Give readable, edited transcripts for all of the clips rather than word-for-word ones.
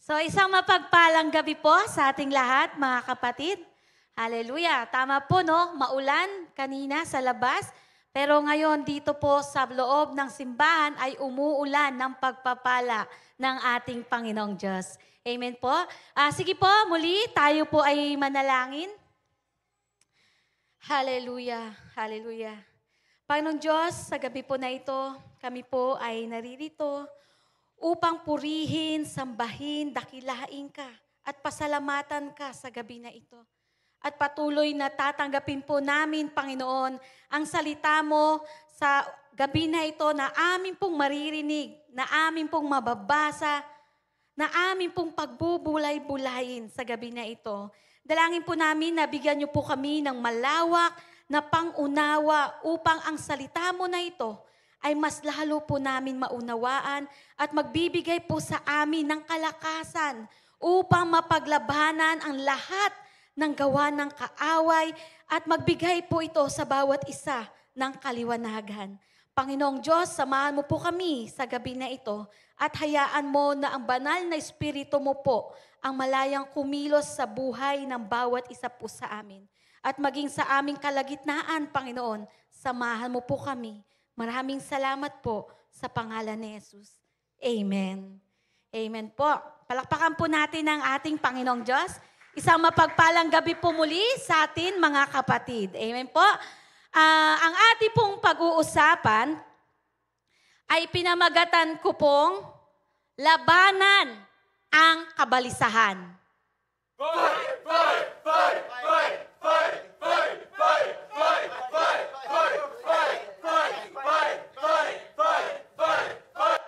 So, isang mapagpalang gabi po sa ating lahat, mga kapatid. Hallelujah. Tama po, no? Maulan kanina sa labas. Pero ngayon, dito po sa loob ng simbahan ay umuulan ng pagpapala ng ating Panginoong Diyos. Amen po. Sige po, muli tayo po ay manalangin. Hallelujah. Hallelujah. Panginoong Diyos, sa gabi po na ito, kami po ay naririto upang purihin, sambahin, dakilain ka at pasalamatan ka sa gabi na ito. At patuloy na tatanggapin po namin, Panginoon, ang salita mo sa gabi na ito na amin pong maririnig, na amin pong mababasa, na amin pong pagbubulay-bulayin sa gabi na ito. Dalangin po namin na bigyan niyo po kami ng malawak na pangunawa upang ang salita mo na ito ay mas lalo po namin maunawaan at magbibigay po sa amin ng kalakasan upang mapaglabanan ang lahat ng gawa ng kaaway at magbigay po ito sa bawat isa ng kaliwanagan. Panginoong Diyos, samahan mo po kami sa gabi na ito at hayaan mo na ang banal na Espiritu mo po ang malayang kumilos sa buhay ng bawat isa po sa amin. At maging sa aming kalagitnaan, Panginoon, samahan mo po kami. Maraming salamat po sa pangalan ni Jesus. Amen. Amen po. Palakpakan po natin ang ating Panginoong Diyos. Isang mapagpalang gabi po muli sa atin mga kapatid. Amen po. Ang ating pong pag-uusapan ay pinamagatan ko pong labanan ang kabalisahan. Fight! Fight! Fight! Fight! Fight! Fight! Fight! Fight! Fight! Fight! Fight! Fight! Fight! Fight! Fight! Fight! Fight!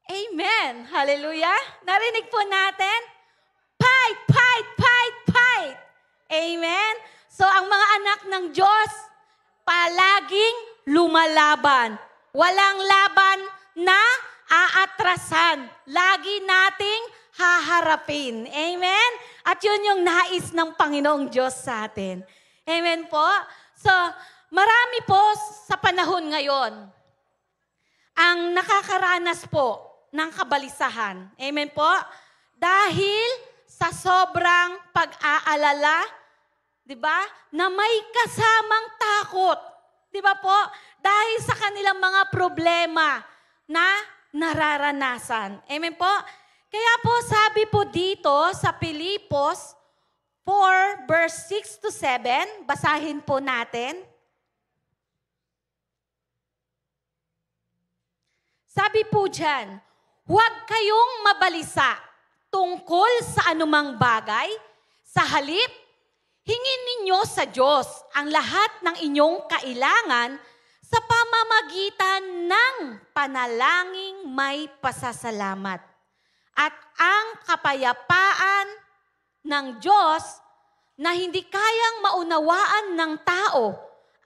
Amen. Hallelujah. Narinig po natin? Fight! Fight! Fight! Fight! Amen. So ang mga anak ng Diyos, palaging lumalaban. Walang laban na aatrasan. Lagi nating haharapin. Amen? At yun yung nais ng Panginoong Diyos sa atin. Amen po? So, marami po sa panahon ngayon ang nakakaranas po ng kabalisahan. Amen po? Dahil sa sobrang pag-aalala, di ba, na may kasamang takot. Di ba po? Dahil sa kanilang mga problema na nararanasan. Amen po? Kaya po sabi po dito sa Filipos 4 verse 6 to 7, basahin po natin. Sabi po dyan, huwag kayong mabalisa tungkol sa anumang bagay. Sa halip, hingin ninyo sa Diyos ang lahat ng inyong kailangan sa pamamagitan ng panalangin may pasasalamat. At ang kapayapaan ng Diyos na hindi kayang maunawaan ng tao,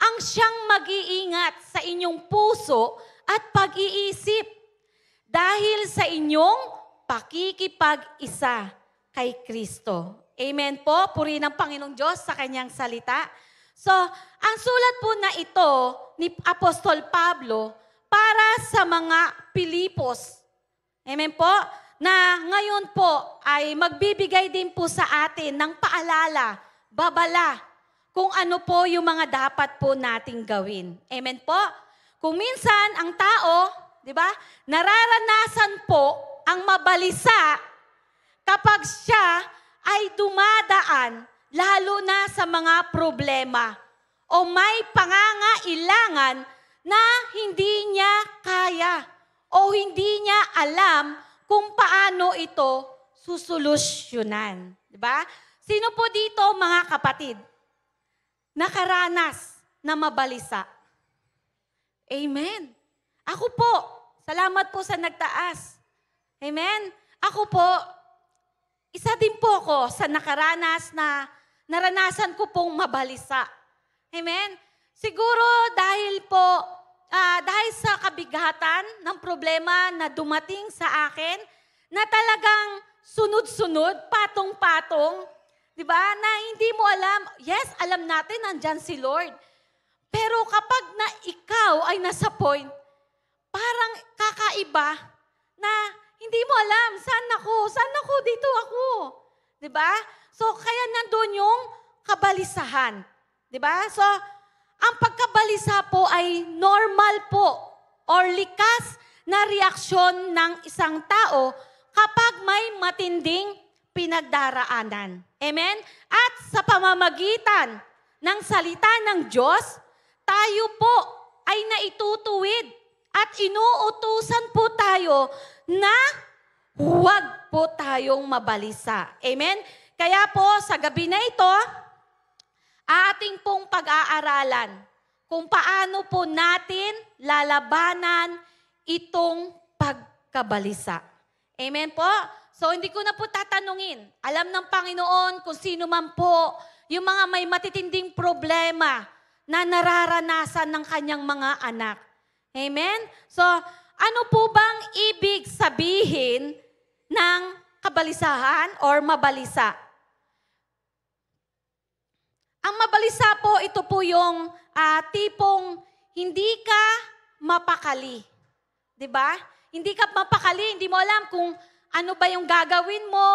ang siyang mag-iingat sa inyong puso at pag-iisip dahil sa inyong pakikipag-isa kay Kristo. Amen po. Purihin ng Panginoong Diyos sa kanyang salita. So, ang sulat po na ito ni Apostol Pablo para sa mga Pilipos. Amen po? Na ngayon po ay magbibigay din po sa atin ng paalala, babala, kung ano po yung mga dapat po nating gawin. Amen po? Kung minsan ang tao, di ba, nararanasan po ang mabalisa kapag siya ay dumadaan lalo na sa mga problema o may pangangailangan na hindi niya kaya o hindi niya alam kung paano ito susolusyonan. Diba? Sino po dito mga kapatid nakaranas na mabalisa? Amen. Ako po. Salamat po sa nagtaas. Amen. Ako po, isa din po ako sa naranasan ko pong mabalisa. Amen. Siguro dahil po dahil sa kabigatan ng problema na dumating sa akin, na talagang sunod-sunod, patong-patong, di ba? Na hindi mo alam, yes, alam natin, nandyan si Lord. Pero kapag ikaw ay nasa point, parang kakaiba na Hindi mo alam, saan ako, dito ako. 'Di ba? So, kaya nandun yung kabalisahan. 'Di ba? So, ang pagkabalisa po ay normal po or likas na reaksyon ng isang tao kapag may matinding pinagdaraanan. Amen? At sa pamamagitan ng salita ng Diyos, tayo po ay naitutuwid at inuutusan po tayo na huwag po tayong mabalisa. Amen? Kaya po sa gabi na ito, ating pong pag-aaralan kung paano po natin lalabanan itong pagkabalisa. Amen po? So hindi ko na po tatanungin. Alam ng Panginoon kung sino man po yung mga may matitinding problema na nararanasan ng kanyang mga anak. Amen? So ano po bang ibig sabihin ng kabalisahan or mabalisa? Ang mabalisa po, ito po yung tipong hindi ka mapakali. 'Di ba? Hindi ka mapakali, hindi mo alam kung ano ba yung gagawin mo.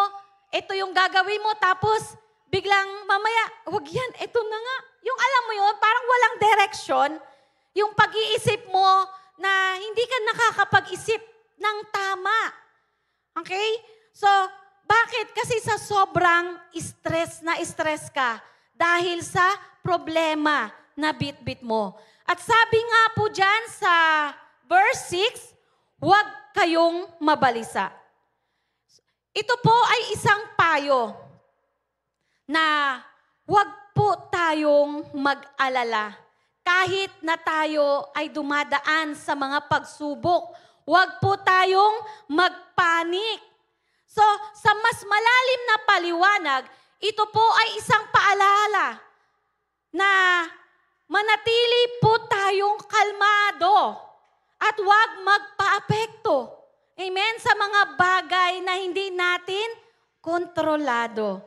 Ito yung gagawin mo, tapos biglang mamaya, wag yan, ito na nga. Yung alam mo yun, parang walang direction. Yung pag-iisip mo na hindi ka nakakapag-isip ng tama. Okay? So, bakit? Kasi sa sobrang stress ka dahil sa problema na bit-bit mo. At sabi nga po dyan sa verse 6, huwag kayong mabalisa. Ito po ay isang payo na huwag po tayong mag-alala. Kahit na tayo ay dumadaan sa mga pagsubok, huwag po tayong magpanik. So, sa mas malalim na paliwanag, ito po ay isang paalala na manatili po tayong kalmado at huwag magpa-apekto. Amen? Sa mga bagay na hindi natin kontrolado.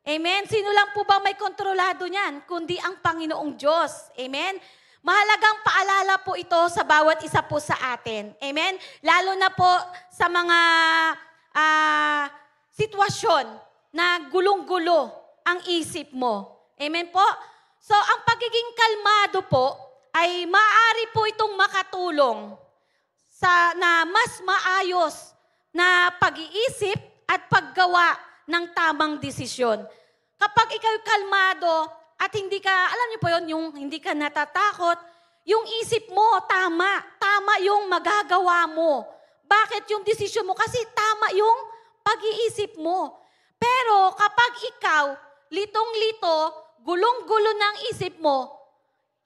Amen? Sino lang po ba may kontrolado niyan? Kundi ang Panginoong Diyos. Amen? Mahalagang paalala po ito sa bawat isa po sa atin. Amen? Lalo na po sa mga sitwasyon na gulong-gulo ang isip mo. Amen po? So, ang pagiging kalmado po ay maaari po itong makatulong na mas maayos na pag-iisip at paggawa ng tamang desisyon. Kapag ikaw kalmado at hindi ka, alam niyo po yun, yung hindi ka natatakot, yung isip mo, tama yung magagawa mo. Bakit yung desisyon mo? Kasi tama yung pag-iisip mo. Pero kapag ikaw, litong-lito, gulong-gulo ng isip mo,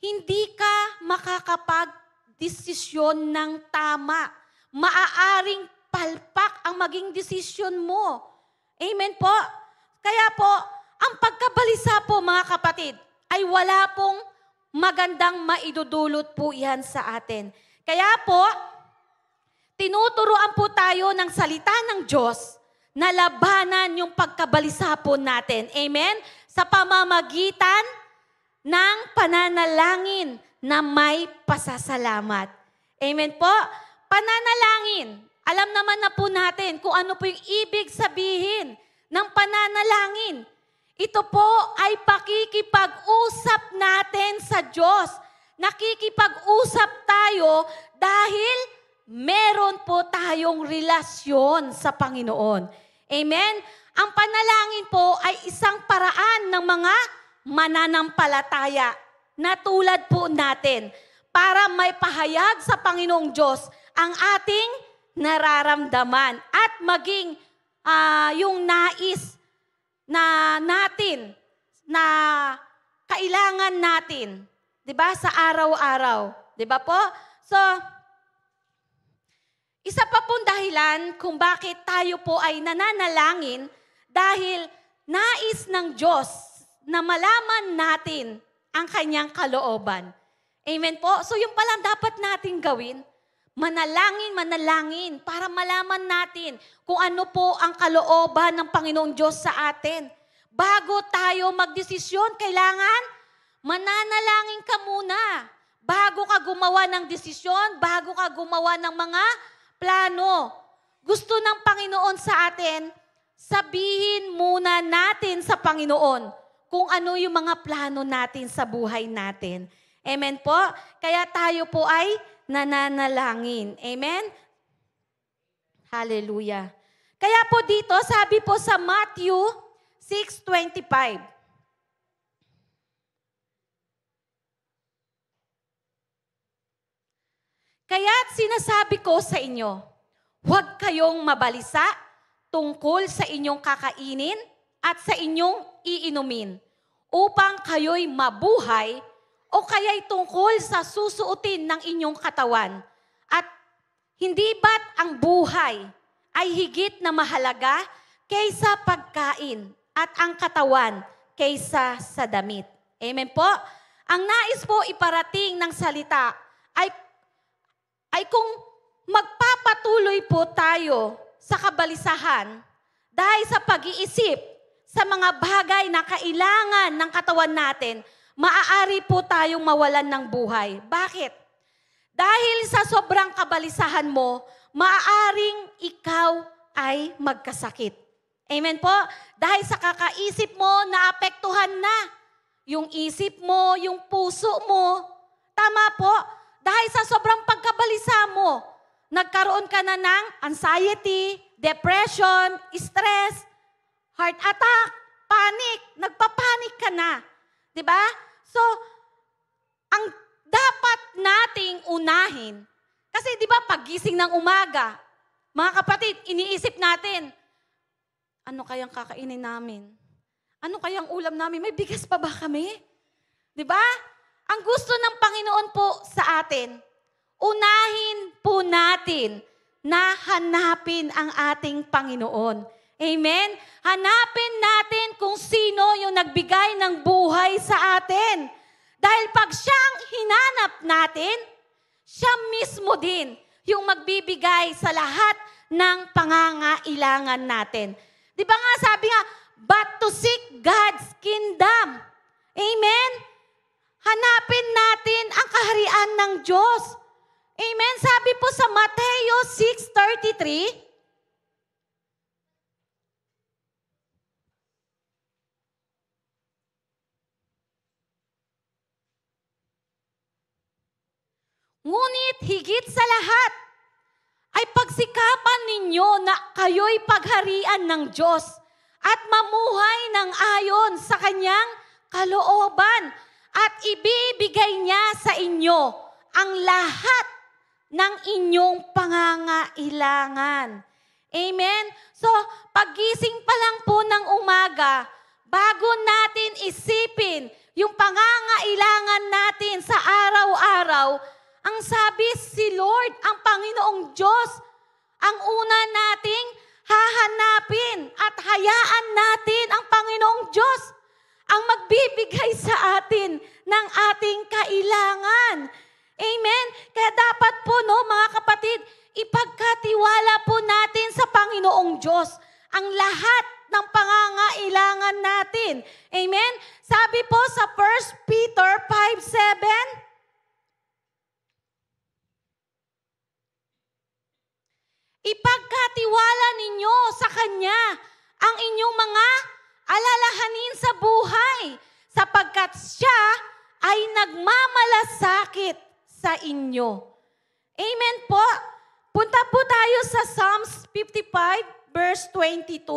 hindi ka makakapag-desisyon ng tama. Maaaring palpak ang maging desisyon mo. Amen po? Kaya po, ang pagkabalisa po mga kapatid, ay wala pong magandang maidudulot po yan sa atin. Kaya po, tinuturuan po tayo ng salita ng Diyos na labanan yung pagkabalisa po natin. Amen? Sa pamamagitan ng pananalangin na may pasasalamat. Amen po? Pananalangin. Alam naman na po natin kung ano po yung ibig sabihin ng pananalangin. Ito po ay pakikipag-usap natin sa Diyos. Nakikipag-usap tayo dahil meron po tayong relasyon sa Panginoon. Amen? Ang panalangin po ay isang paraan ng mga mananampalataya na tulad po natin para may pahayag sa Panginoong Diyos ang ating nararamdaman at maging yung nais na natin na kailangan natin, 'di ba, sa araw-araw, 'di ba po? So, isa pa pong dahilan kung bakit tayo po ay nananalangin dahil nais ng Diyos na malaman natin ang kanyang kalooban. Amen po? So yung palang dapat natin gawin, manalangin para malaman natin kung ano po ang kalooban ng Panginoong Diyos sa atin. Bago tayo magdesisyon, kailangan mananalangin ka muna. Bago ka gumawa ng desisyon, bago ka gumawa ng mga plano. gusto ng Panginoon sa atin, sabihin muna natin sa Panginoon kung ano yung mga plano natin sa buhay natin. Amen po? Kaya tayo po ay nananalangin. Amen? Hallelujah. Kaya po dito, sabi po sa Matthew 6:25. Kaya't sinasabi ko sa inyo, huwag kayong mabalisa tungkol sa inyong kakainin at sa inyong iinumin, upang kayo'y mabuhay o kaya'y tungkol sa susuotin ng inyong katawan. At hindi ba't ang buhay ay higit na mahalaga kaysa pagkain at ang katawan kaysa sa damit? Amen po? Ang nais po iparating ng salita ay kung magpapatuloy po tayo sa kabalisahan dahil sa pag-iisip sa mga bagay na kailangan ng katawan natin, maaari po tayong mawalan ng buhay. Bakit? Dahil sa sobrang kabalisahan mo, maaaring ikaw ay magkasakit. Amen po? Dahil sa kakaisip mo, naapektuhan na yung isip mo, yung puso mo. Tama po? Dahil sa sobrang pagkabalisa mo, nagkaroon ka na ng anxiety, depression, stress, heart attack, panic, nagpapanik ka na. 'Di ba? So, ang dapat nating unahin, kasi 'di ba paggising ng umaga, mga kapatid, iniisip natin, ano kayang kakainin namin? Ano kayang ulam namin? May bigas pa ba kami? 'Di ba? Ang gusto ng Panginoon po sa atin, unahin po natin na hanapin ang ating Panginoon. Amen? Hanapin natin kung sino yung nagbigay ng buhay sa atin. Dahil pag siyang hinanap natin, siya mismo din yung magbibigay sa lahat ng pangangailangan natin. Di ba nga sabi nga, but to seek God's kingdom. Amen? Hanapin natin ang kaharian ng Diyos. Amen? Sabi po sa Mateo 6:33, ngunit higit sa lahat ay pagsikapan ninyo na kayo'y pagharian ng Diyos at mamuhay ng ayon sa Kanyang kalooban at ibibigay niya sa inyo ang lahat ng inyong pangangailangan. Amen? So, paggising pa lang po ng umaga, bago natin isipin yung pangangailangan natin sa araw-araw, ang sabi si Lord, ang Panginoong Diyos, ang una nating hahanapin at hayaan natin ang Panginoong Diyos ang magbibigay sa atin ng ating kailangan. Amen? Kaya dapat po, mga kapatid, ipagkatiwala po natin sa Panginoong Diyos ang lahat ng pangangailangan natin. Amen? Sabi po sa 1 Peter 5:7, ipagkatiwala ninyo sa Kanya ang inyong mga alalahanin sa buhay, sapagkat Siya ay nagmamalasakit sa inyo. Amen po. Punta po tayo sa Psalms 55 verse 22.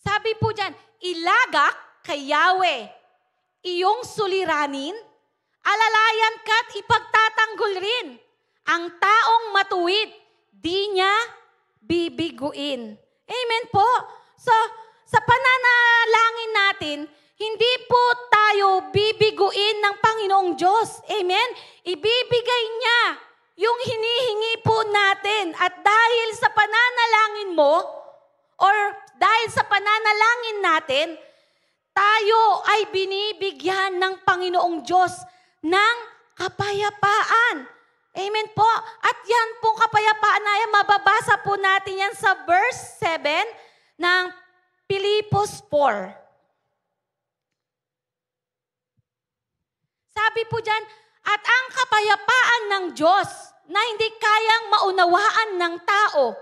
Sabi po dyan, ilagak kay Yahweh iyong suliranin, alalayan ka't ipagtatanggol rin. Ang taong matuwid, di niya bibiguin. Amen po. So, sa pananalangin natin, hindi po tayo bibiguin ng Panginoong Diyos. Amen? Ibibigay niya yung hinihingi po natin. At dahil sa pananalangin mo, or dahil sa pananalangin natin, tayo ay binibigyan ng Panginoong Diyos ng kapayapaan. Amen po. At yan pong kapayapaan na yan, mababasa po natin yan sa verse 7 ng Pilipos 4. Sabi po dyan, At ang kapayapaan ng Diyos na hindi kayang maunawaan ng tao,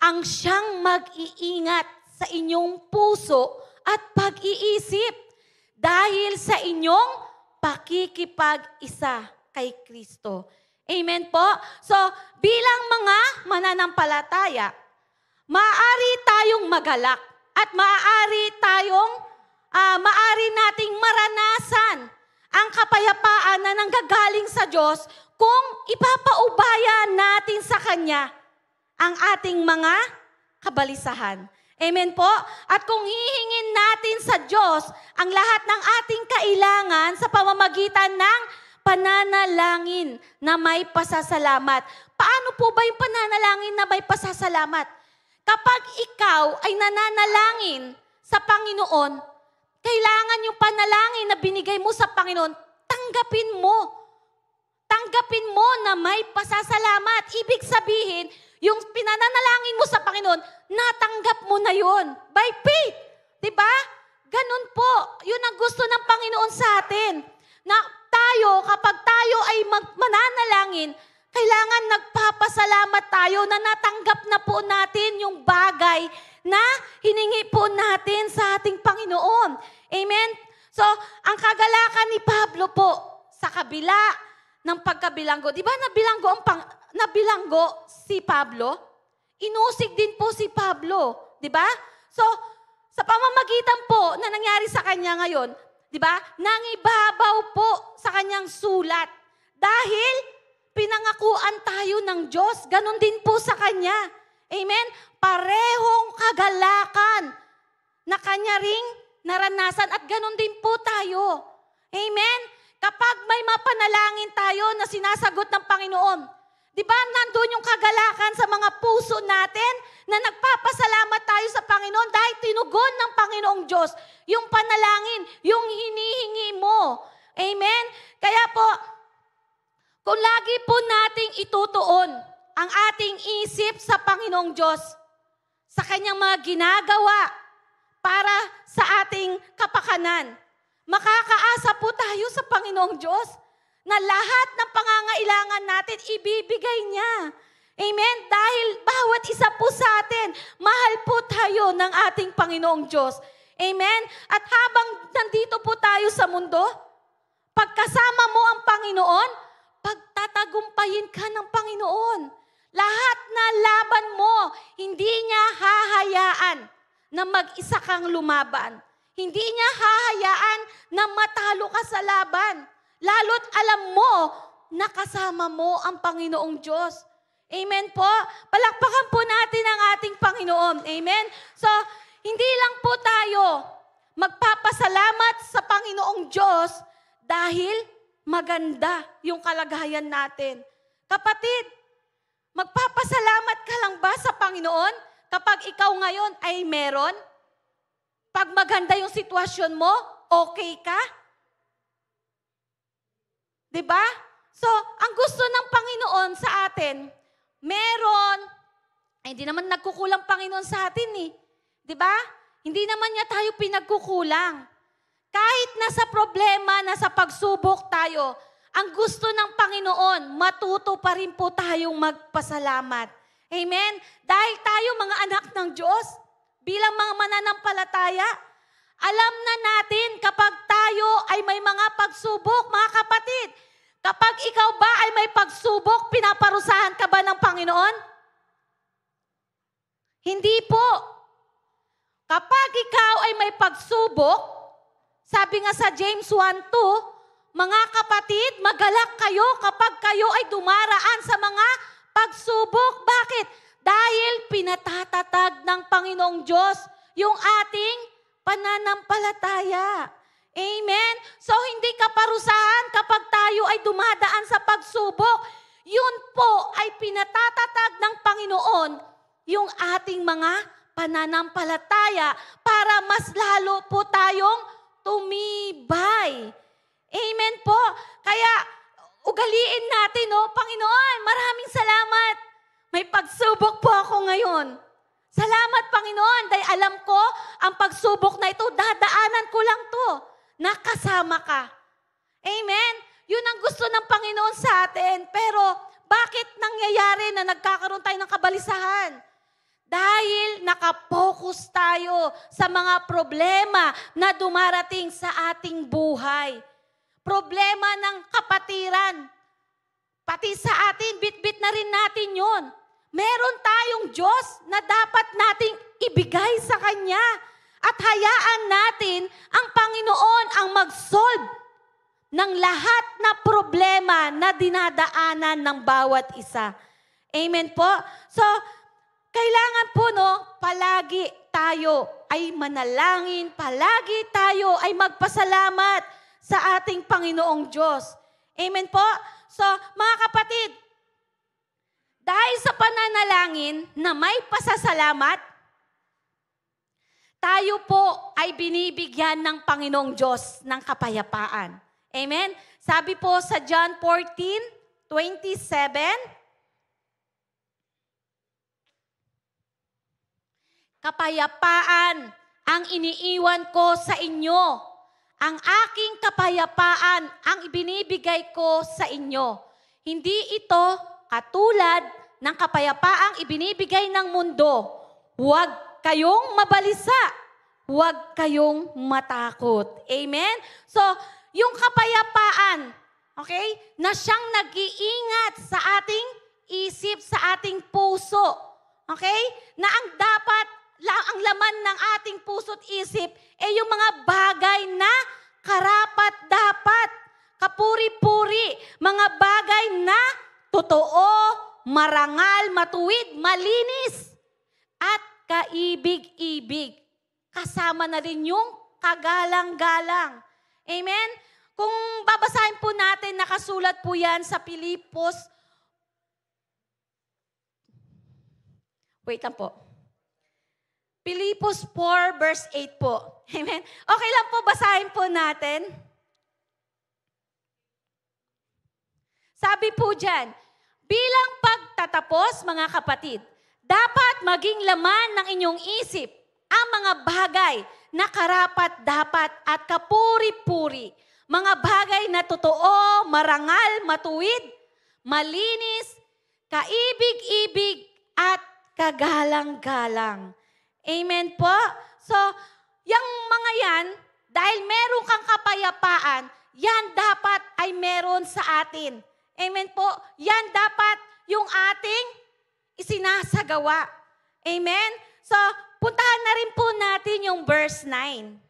ang siyang mag-iingat sa inyong puso at pag-iisip dahil sa inyong pakikipag-isa kay Kristo. Amen po? So, bilang mga mananampalataya, maaari tayong magalak at maaari nating maranasan ang kapayapaan na nanggagaling sa Diyos kung ipapaubaya natin sa Kanya ang ating mga kabalisahan. Amen po? At kung hihingin natin sa Diyos ang lahat ng ating kailangan sa pamamagitan ng pananalangin na may pasasalamat. Paano po ba yung pananalangin na may pasasalamat? Kapag ikaw ay nananalangin sa Panginoon, kailangan yung panalangin na binigay mo sa Panginoon, tanggapin mo. Tanggapin mo na may pasasalamat. Ibig sabihin, yung pinananalangin mo sa Panginoon, natanggap mo na yun. By faith. Diba? Ganun po. Yun ang gusto ng Panginoon sa atin. Na tayo, kapag tayo ay mananalangin, kailangan nagpapasalamat tayo na natanggap na po natin yung bagay na hiningi po natin sa ating Panginoon. Amen? So, ang kagalakan ni Pablo po, sa kabila ng pagkabilanggo, di ba nabilanggo si Pablo? Inusig din po si Pablo, di ba? So, sa pamamagitan po na nangyari sa kanya ngayon, di ba? Nangibabaw po sa kanyang sulat. Dahil pinangakuan tayo ng Diyos, ganun din po sa kanya. Amen? Parehong kagalakan na kanya ring naranasan at ganun din po tayo. Amen? Kapag may mapanalangin tayo na sinasagot ng Panginoon, di ba nandun yung kagalakan sa mga puso natin na nagpapasalamat tayo sa Panginoon dahil tinugon ng Panginoong Diyos yung panalangin, yung hinihingi mo. Amen? Kaya po, kung lagi po nating itutuon ang ating isip sa Panginoong Diyos, sa Kanyang mga ginagawa para sa ating kapakanan, makakaasa po tayo sa Panginoong Diyos na lahat ng pangangailangan natin ibibigay niya. Amen? Dahil bawat isa po sa atin, mahal po tayo ng ating Panginoong Diyos. Amen? At habang nandito po tayo sa mundo, pagkasama mo ang Panginoon, pagtatagumpayin ka ng Panginoon. Lahat na laban mo, hindi niya hahayaan na mag-isa kang lumaban. Hindi niya hahayaan na matalo ka sa laban. Lalo't alam mo na kasama mo ang Panginoong Diyos. Amen po? Palakpakan po natin ang ating Panginoon. Amen? So, hindi lang po tayo magpapasalamat sa Panginoong Diyos dahil maganda yung kalagayan natin. Kapatid, magpapasalamat ka lang ba sa Panginoon kapag ikaw ngayon ay meron? Pag maganda yung sitwasyon mo, okay ka? Diba? So, ang gusto ng Panginoon sa atin, meron, hindi naman nagkukulang Panginoon sa atin eh. Diba? Hindi naman niya tayo pinagkukulang. Kahit nasa problema, nasa pagsubok tayo, ang gusto ng Panginoon, matuto pa rin po tayong magpasalamat. Amen? Dahil tayo mga anak ng Diyos, bilang mga mananampalataya, alam na natin kapag tayo ay may mga pagsubok, mga kapatid, kapag ikaw ba ay may pagsubok, pinaparusahan ka ba ng Panginoon? Hindi po. Kapag ikaw ay may pagsubok, sabi nga sa James 1:2, mga kapatid, magalak kayo kapag kayo ay dumaraan sa mga pagsubok. Bakit? Dahil pinatatatag ng Panginoong Diyos yung ating pananampalataya. Amen? So, hindi ka parusahan kapag tayo ay dumadaan sa pagsubok. Yun po ay pinatatatag ng Panginoon yung ating mga pananampalataya para mas lalo po tayong tumibay. Amen po. Kaya, ugaliin natin, Panginoon, maraming salamat. May pagsubok po ako ngayon. Salamat, Panginoon, dahil alam ko, ang pagsubok na ito, dadaanan ko lang to. Nakasama ka. Amen? Yun ang gusto ng Panginoon sa atin. Pero bakit nangyayari na nagkakaroon tayo ng kabalisahan? Dahil nakapokus tayo sa mga problema na dumarating sa ating buhay. Problema ng kapatiran. Pati sa atin, bit-bit na rin natin yon. Meron tayong Diyos na dapat nating ibigay sa Kanya. At hayaan natin ang Panginoon ang mag-solve ng lahat na problema na dinadaanan ng bawat isa. Amen po? So, kailangan po, palagi tayo ay manalangin, palagi tayo ay magpasalamat sa ating Panginoong Diyos. Amen po? So, mga kapatid, dahil sa pananalangin na may pasasalamat, tayo po ay binibigyan ng Panginoong Diyos ng kapayapaan. Amen? Sabi po sa John 14:27, kapayapaan ang iniiwan ko sa inyo. Ang aking kapayapaan ang ibinibigay ko sa inyo. Hindi ito katulad ng kapayapaang ibinibigay ng mundo. Huwag kayong mabalisa. Huwag kayong matakot. Amen? So, yung kapayapaan, okay, na siyang nag-iingat sa ating isip, sa ating puso. Okay? Na ang laman ng ating puso't isip ay yung mga bagay na karapat-dapat, kapuri-puri, mga bagay na totoo, marangal, matuwid, malinis, at kaibig-ibig. Kasama na rin yung kagalang-galang. Amen? Kung babasahin po natin, nakasulat po yan sa Pilipos. Wait lang po. Pilipos 4 verse 8 po. Amen? Okay lang po, basahin po natin. Sabi po dyan, bilang pagtatapos, mga kapatid, dapat maging laman ng inyong isip ang mga bagay na karapat-dapat at kapuri-puri. Mga bagay na totoo, marangal, matuwid, malinis, kaibig-ibig, at kagalang-galang. Amen po? So, yung mga yan, dahil meron kang kapayapaan, yan dapat ay meron sa atin. Amen po? Yan dapat yung ating isinasagawa. Amen? So, puntahan na rin po natin yung verse 9.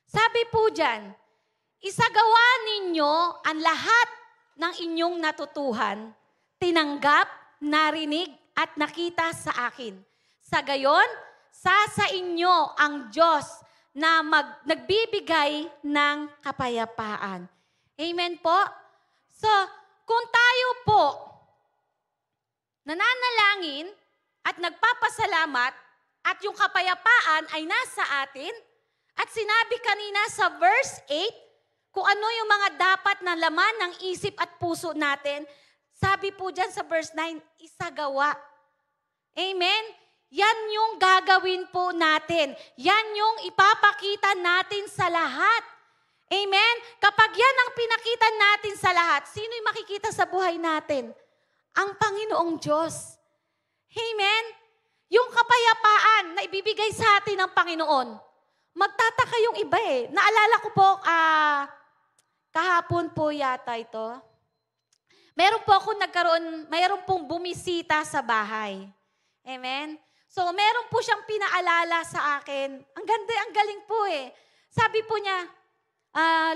Sabi po dyan, isagawa ninyo ang lahat ng inyong natutuhan, tinanggap, narinig, at nakita sa akin. Sa gayon, sa inyo ang Diyos na nagbibigay ng kapayapaan. Amen po? So, kung tayo po nananalangin at nagpapasalamat at yung kapayapaan ay nasa atin, at sinabi kanina sa verse 8, kung ano yung mga dapat na laman ng isip at puso natin, sabi po dyan sa verse 9, isagawa. Amen? Yan yung gagawin po natin. Yan yung ipapakita natin sa lahat. Amen? Kapag yan ang pinakita natin sa lahat, sino yung makikita sa buhay natin? Ang Panginoong Diyos. Amen? Yung kapayapaan na ibibigay sa atin ng Panginoon, magtataka yung iba eh. Naalala ko po, kahapon po yata ito. Meron po ako mayroon pong bumisita sa bahay. Amen? So, meron po siyang pinaalala sa akin. Ang ganda, ang galing po eh. Sabi po niya,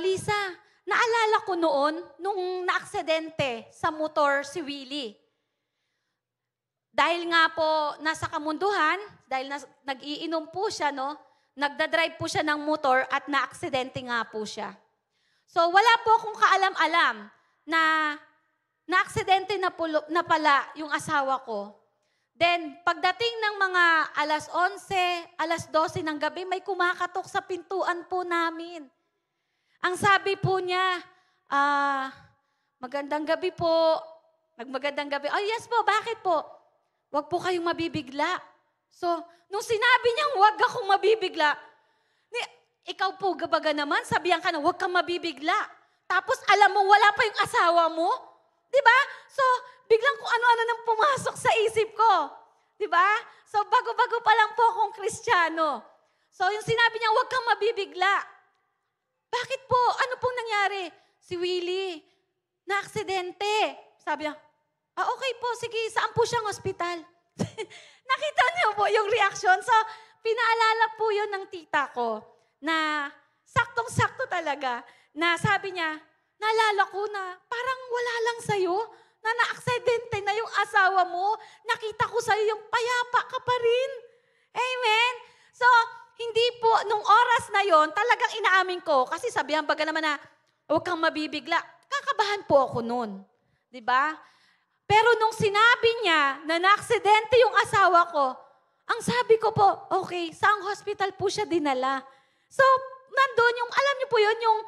Lisa, naalala ko noon, nung naaksidente sa motor si Willie. Dahil nga po nasa kamunduhan, dahil nag-iinom po siya, nagdadrive po siya ng motor at naaksidente nga po siya. So, wala po akong kaalam-alam na naaksidente na pala yung asawa ko. Then, pagdating ng mga alas 11, alas 12 ng gabi, may kumakatok sa pintuan po namin. Ang sabi po niya, magandang gabi po. Magmagandang gabi. Oh, yes po, bakit po? Huwag po kayong mabibigla. So, nung sinabi niyang huwag akong mabibigla, ikaw po gabaga naman, sabihan ka na, huwag kang mabibigla. Tapos alam mo, wala pa yung asawa mo. Diba? So, biglang kung ano-ano nang pumasok sa isip ko. Diba? So, bago-bago pa lang po akong Kristiyano. So, yung sinabi niya, huwag kang mabibigla. Bakit po? Ano pong nangyari? Si Willie, na-aksidente. Sabi niya, okay po, sige, saan po siyang ospital? Nakita niyo po yung reaction. So, pinaalala po yun ng tita ko na saktong-sakto talaga na sabi niya, naalala ko na parang wala lang sa'yo na na-aksidente na yung asawa mo. Nakita ko sa'yo yung payapa ka pa rin. Amen? So, hindi po, nung oras na yon talagang inaamin ko, kasi sabihan baga naman na, huwag kang mabibigla. Kakabahan po ako nun. Diba? Pero nung sinabi niya na na-aksidente yung asawa ko, ang sabi ko po, okay, saang hospital po siya dinala? So, nandun yung, alam niyo po yun, yung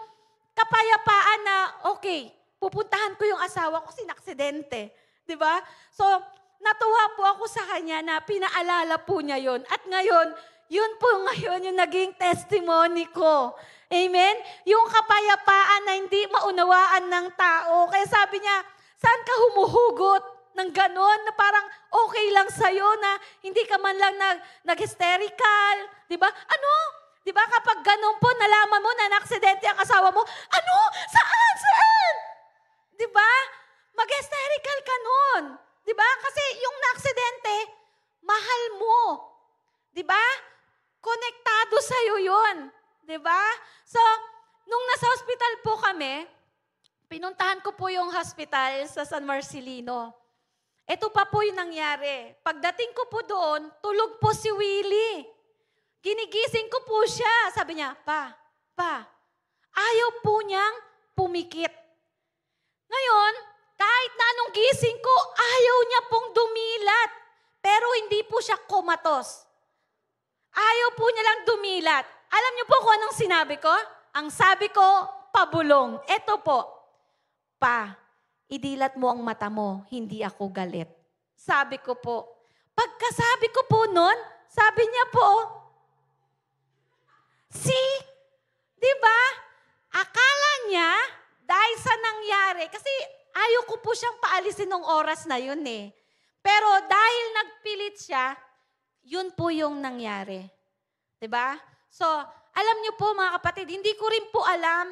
kapayapaan na, okay, pupuntahan ko yung asawa ko kasi na-aksidente. Diba? So, natuwa po ako sa kanya na pinaalala po niya yun. At ngayon, yun po ngayon yung naging testimony ko. Amen? Yung kapayapaan na hindi maunawaan ng tao. Kaya sabi niya, saan ka humuhugot ng ganon na parang okay lang sa'yo na hindi ka man lang nag-hysterical? Diba? Ano? Diba kapag ganon po, nalaman mo na na-aksidente ang asawa mo, ano? Saan? Saan? Diba? Mag-hysterical ka nun. Diba? Kasi yung na-aksidente, mahal mo. Diba? Konektado sa'yo yun. Diba? So, nung nasa hospital po kami, pinuntahan ko po yung hospital sa San Marcelino. Ito pa po yung nangyari. Pagdating ko po doon, tulog po si Willie. Ginigising ko po siya. Sabi niya, Pa, ayaw po niyang pumikit. Ngayon, kahit na anong gising ko, ayaw niya pong dumilat. Pero hindi po siya komatos. Ayaw po niya lang dumilat. Alam niyo po kung anong sinabi ko? Ang sabi ko, pabulong. Ito po, Pa, idilat mo ang mata mo, hindi ako galit. Sabi ko po. Pagkasabi ko po nun, sabi niya po, see? Diba? Akala niya, dahil sa nangyari, kasi ayaw ko po siyang paalisin ng oras na yun eh. Pero dahil nagpilit siya, yun po yung nangyari. Diba? So, alam niyo po mga kapatid, hindi ko rin po alam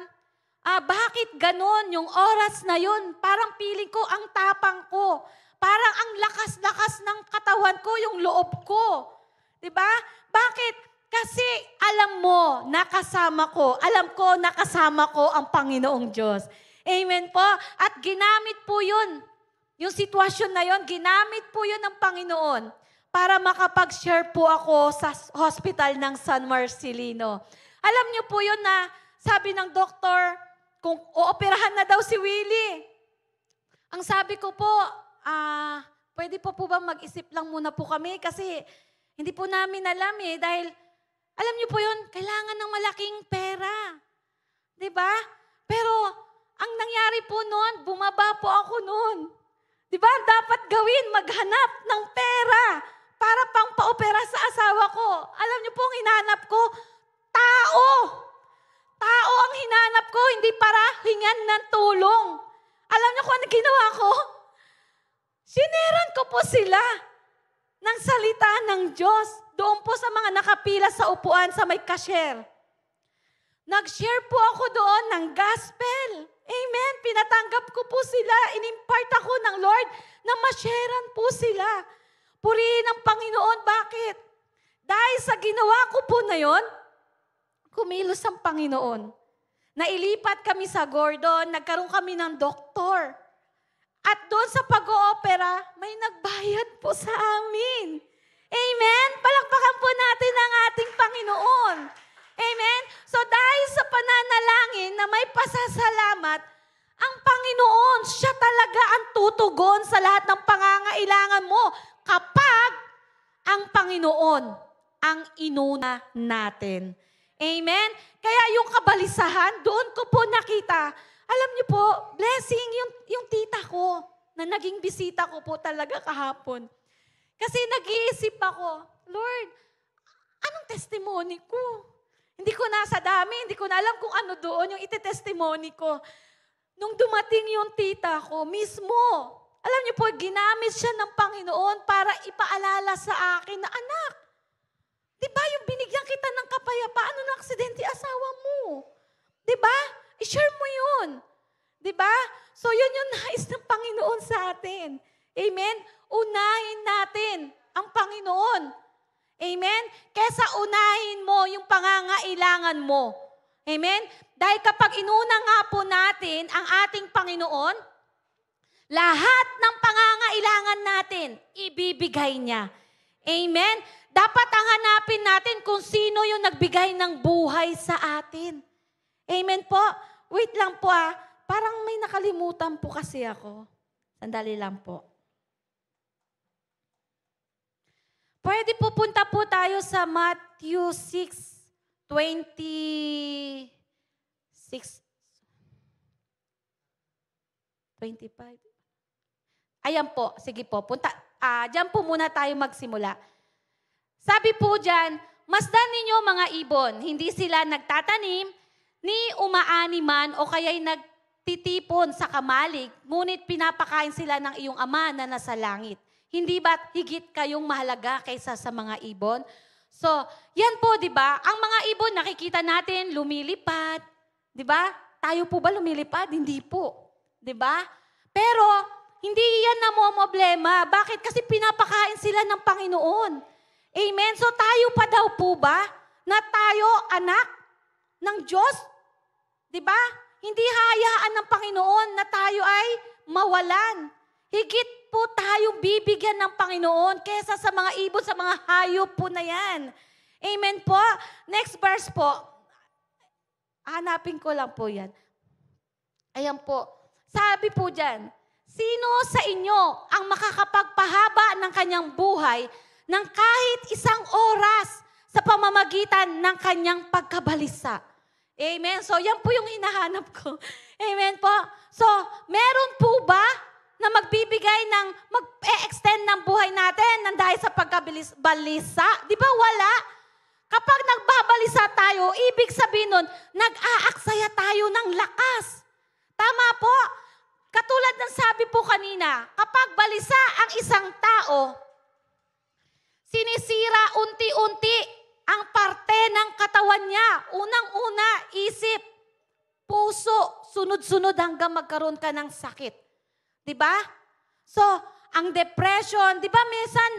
bakit ganon yung oras na yun. Parang feeling ko ang tapang ko. Parang ang lakas-lakas ng katawan ko, yung loob ko. Diba? Bakit? Kasi alam mo, nakasama ko. Alam ko, nakasama ko ang Panginoong Diyos. Amen po. At ginamit po yun. Yung sitwasyon na yun, ginamit po yun ng Panginoon para makapag-share po ako sa hospital ng San Marcelino. Alam niyo po yun na sabi ng doktor, kung ooperahan na daw si Willie. Ang sabi ko po, pwede po ba mag-isip lang muna po kami kasi hindi po namin alam eh. Dahil, alam niyo po yun, kailangan ng malaking pera. Diba? Pero, ang nangyari po noon, bumaba po ako noon. Diba? Dapat gawin, maghanap ng pera para pang paopera sa asawa ko. Alam niyo po, ang hinanap ko, tao. Tao ang hinanap ko, hindi para hingan ng tulong. Alam niyo kung ano ginawa ko? Sineran ko po sila ng salita ng Diyos. Doon po sa mga nakapila sa upuan sa may cashier. Nag-share po ako doon ng gospel. Amen. Pinatanggap ko po sila. Inimpart ako ng Lord na ma-sharean po sila. Purihin ang Panginoon. Bakit? Dahil sa ginawa ko po na yon, kumilos ang Panginoon. Nailipat kami sa Gordon, nagkaroon kami ng doktor. At doon sa pag-oopera, may nagbayad po sa amin. Amen? Palakpakan po natin ang ating Panginoon. Amen? So dahil sa pananalangin na may pasasalamat, ang Panginoon, siya talaga ang tutugon sa lahat ng pangangailangan mo kapag ang Panginoon ang inuna natin. Amen? Kaya yung kabalisahan, doon ko po nakita. Alam niyo po, blessing yung tita ko na naging bisita ko po talaga kahapon. Kasi nag-iisip ako, Lord, anong testimony ko? Hindi ko na sa dami, hindi ko na alam kung ano doon yung ite-testimony ko. Nung dumating yung tita ko, mismo, alam niyo po, ginamit siya ng Panginoon para ipaalala sa akin na, anak, di ba yung binigyan kita ng kapayapaan nung aksidente asawa mo? Di ba? I-share mo yun. Di ba? So yun yung nais ng Panginoon sa atin. Amen? Unahin natin ang Panginoon. Amen? Kesa unahin mo yung pangangailangan mo. Amen? Dahil kapag inuna nga po natin ang ating Panginoon, lahat ng pangangailangan natin, ibibigay niya. Amen? Dapat ang hanapin natin kung sino yung nagbigay ng buhay sa atin. Amen po? Wait lang po Parang may nakalimutan po kasi ako. Sandali lang po. Pwede pupunta po tayo sa Matthew 6:25. Ayan po, sige po. Diyan po muna tayo magsimula. Sabi po diyan, masdan ninyo mga ibon, hindi sila nagtatanim, ni umaani man o kaya'y nagtitipon sa kamalig, ngunit pinapakain sila ng iyong Ama na nasa langit. Hindi ba't higit kayong mahalaga kaysa sa mga ibon? So, yan po, di ba? Ang mga ibon, nakikita natin, lumilipad. Di ba? Tayo po ba lumilipad? Hindi po. Di ba? Pero, hindi yan namomblema. Bakit? Kasi pinapakain sila ng Panginoon. Amen? So, tayo pa daw po ba na tayo anak ng Diyos? Di ba? Hindi hayaan ng Panginoon na tayo ay mawalan. Higit po tayong bibigyan ng Panginoon kesa sa mga ibon, sa mga hayop po na yan. Amen po? Next verse po. Hanapin ko lang po yan. Ayan po. Sabi po dyan, sino sa inyo ang makakapagpahaba ng kanyang buhay ng kahit isang oras sa pamamagitan ng kanyang pagkabalisa? Amen? So, yan po yung hinahanap ko. Amen po? So, meron po ba na magbibigay ng, mag-extend ng buhay natin nang dahil sa pagkabalisa? Di ba wala? Kapag nagbabalisa tayo, ibig sabihin nun, nag-aaksaya tayo ng lakas. Tama po? Katulad ng sabi po kanina, kapag balisa ang isang tao, sinisira unti-unti ang parte ng katawan niya. Unang-una, isip, puso, sunod-sunod hanggang magkaroon ka ng sakit. Diba? So, ang depression, diba minsan,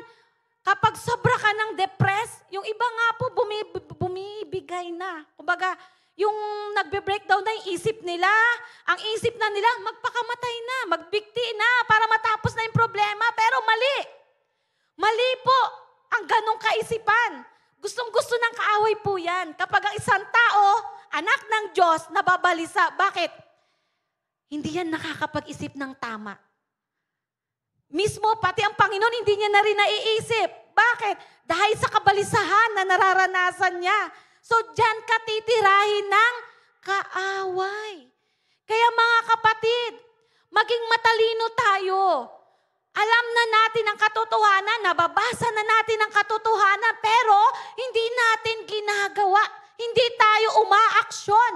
kapag sobra ka ng depress, yung iba nga po bumibigay na. Kumbaga, yung nagbe-breakdown na yung isip nila, ang isip na nila, magpakamatay na, magbikti na, para matapos na yung problema. Pero mali. Mali po ang ganong kaisipan. Gustong-gusto ng kaaway po yan. Kapag ang isang tao, anak ng Diyos, nababalisa. Bakit? Hindi yan nakakapag-isip ng tama. Mismo, pati ang Panginoon, hindi niya na rin naiisip. Bakit? Dahil sa kabalisahan na nararanasan niya. So, dyan ka titirahin ng kaaway. Kaya mga kapatid, maging matalino tayo. Alam na natin ang katotohanan, nababasa na natin ang katotohanan, pero hindi natin ginagawa. Hindi tayo umaaksyon.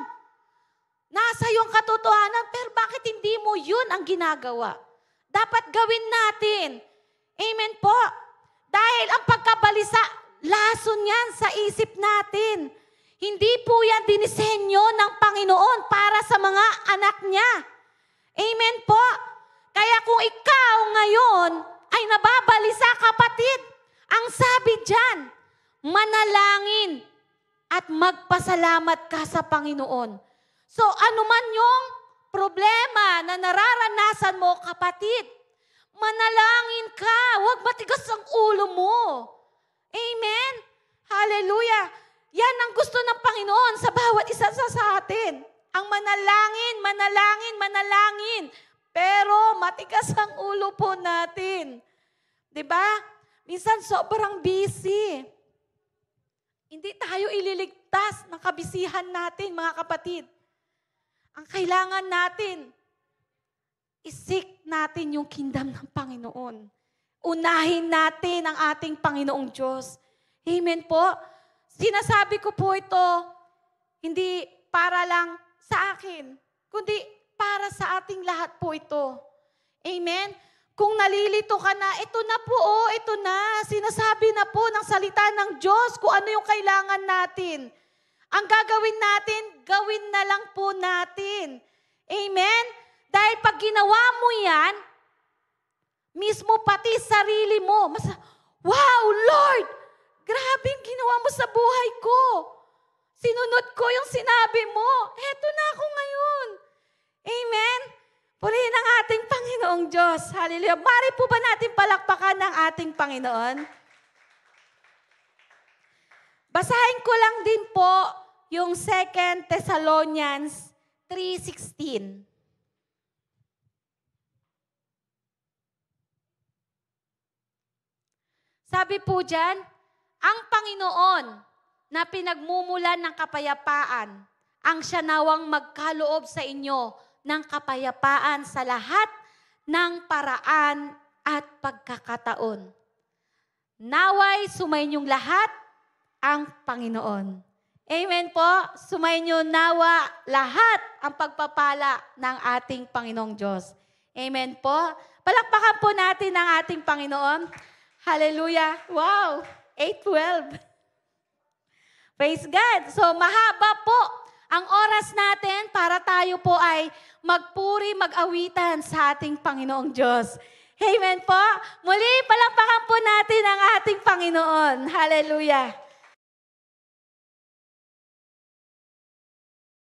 Nasa iyong katotohanan, pero bakit hindi mo yun ang ginagawa? Dapat gawin natin. Amen po. Dahil ang pagkabalisa, lason yan sa isip natin. Hindi po yan dinisenyo ng Panginoon para sa mga anak niya. Amen po. Kaya kung ikaw ngayon ay nababalisa, kapatid, ang sabi dyan, manalangin at magpasalamat ka sa Panginoon. So, ano man yung problema na nararanasan mo, kapatid, manalangin ka. Huwag matigas ang ulo mo. Amen? Hallelujah. Yan ang gusto ng Panginoon sa bawat isa sa atin. Ang manalangin, manalangin, manalangin. Pero matigas ang ulo po natin. 'Di ba? Minsan sobrang busy. Hindi tayo ililigtas ng kabisihan natin, mga kapatid. Ang kailangan natin, isik natin yung kingdom ng Panginoon. Unahin natin ang ating Panginoong Diyos. Amen po? Sinasabi ko po ito, hindi para lang sa akin, kundi para sa ating lahat po ito. Amen? Kung nalilito ka na, ito na po, ito na. Sinasabi na po ng salita ng Diyos kung ano yung kailangan natin. Ang gagawin natin, gawin na lang po natin. Amen? Dahil pag ginawa mo yan, mismo pati sarili mo, wow, Lord, grabe yung ginawa mo sa buhay ko. Sinunod ko yung sinabi mo. Eto na ako ngayon. Amen? Purihin ang ating Panginoong Diyos. Hallelujah. Mari po ba natin palakpakan ng ating Panginoon? Basahin ko lang din po yung 2 Thessalonians 3:16. Sabi po dyan, ang Panginoon na pinagmumulan ng kapayapaan, ang siya nawang magkaloob sa inyo ng kapayapaan sa lahat ng paraan at pagkakataon. Naway sumayin yung lahat ang Panginoon. Amen po. Sumayin nyo nawa lahat ang pagpapala ng ating Panginoong Diyos. Amen po. Palakpakan po natin ang ating Panginoon. Hallelujah. Wow. 8:12. Praise God. So mahaba po ang oras natin para tayo po ay magpuri, mag-awitan sa ating Panginoong Diyos. Amen po. Muli, palakpakan po natin ang ating Panginoon. Hallelujah.